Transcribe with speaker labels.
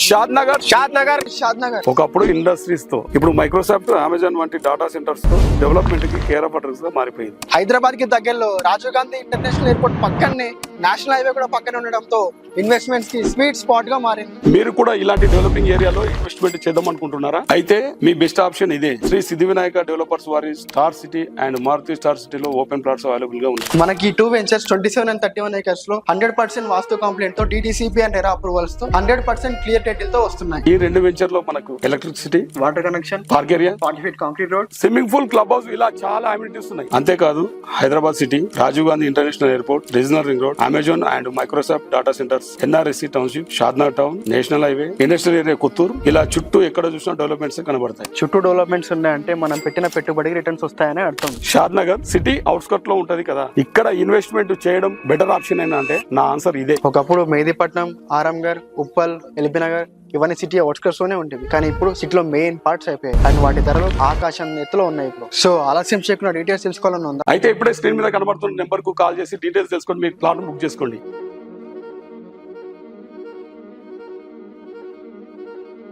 Speaker 1: షాద్ నగర్ ఒకప్పుడు ఇండస్ట్రీస్ తో ఇప్పుడు మైక్రోసాఫ్ట్, అమెజాన్ వంటి డాటా సెంటర్స్ తో డెవలప్మెంట్ కి కేర్ ఆఫ్ అడ్రస్ గా మారిపోయింది.
Speaker 2: హైదరాబాద్ కి దగ్గరలో రాజీవ్ గాంధీ ఇంటర్నేషనల్ ఎయిర్పోర్ట్ పక్కనే నేషనల్ హైవే కూడా పక్కనే ఉండడంతో ఇన్వెస్ట్మెంట్స్ కి స్వీట్ స్పాట్ గా మారింది.
Speaker 1: మీరు కూడా ఇలాంటి డెవలపింగ్ ఏరియాలో ఇన్వెస్ట్మెంట్ చేద్దాం అనుకుంటున్నారా? అయితే మీ బెస్ట్ ఆప్షన్ ఇదే. శ్రీ సిద్ధి వినాయక డెవలపర్స్ వారి star city and Maruti star సిటీలో ఓపెన్ ప్లాట్స్ అవైలబుల్ గా ఉన్నాయి.
Speaker 2: మనకి 2 వెంచర్స్ 27 and 31 acres లో 100% వాస్తు కంప్లైంట్ తో DTCP అండ్ ఎరా అప్రూవల్స్ తో 100% క్లియర్ టైటిల్ తో వస్తున్నాయి.
Speaker 1: ఈ 2 వెంచర్ లో మనకు electricity,
Speaker 2: water connection,
Speaker 1: park area,
Speaker 2: 40 feet concrete road,
Speaker 1: swimming pool, club house ఇలా చాలా అమ్యూనిటీస్ ఉన్నాయి. అంతేకాదు Hyderabad city, Rajiv Gandhi international airport, regional ring road, Amazon and Microsoft data centres, NRSC township, Shadnagar town, national highway, industrial area Kothur, ఇలా చుట్టూ ఎక్కడ చూసినా developments కనబడతాయి.
Speaker 2: చుట్టూ డెవలప్మెంట్స్ ఉన్నాయంటే మనం పెట్టిన పెట్టుబడికి రిటర్న్స్ వస్తాయని అర్థం.
Speaker 1: షాద్నగర్ సిటీ అవుట్స్కట్ లో ఉంటది కదా, ఇక్కడ ఇన్వెస్ట్మెంట్ చేయడం బెటర్ ఆప్షన్ అయినా అంటే నా ఆన్సర్ ఇదే.
Speaker 2: ఒకప్పుడు మెహదీపట్నం, ఆరాంఘర్, ఉప్పల్, ఎల్బీనగర్ ఇవన్నీ సిటీ అవుట్స్కట్స్ లోనే ఉండేవి. కానీ ఇప్పుడు సిటీలో మెయిన్ పార్ట్స్ అయిపోయాయి అండ్ వాటి ధరలు ఆకాశం ఎత్తులో ఉన్నాయి. ఇప్పుడు సో ఆలస్యం చేయకుండా డీటెయిల్స్ తెలుసుకోవాలని ఉందా?
Speaker 1: అయితే ఇప్పుడే స్క్రీన్ మీద కనబడుతున్న నెంబర్ కు కాల్ చేసి డీటెయిల్స్ తెలుసుకొని మీ ప్లాట్ బుక్ చేసుకోండి.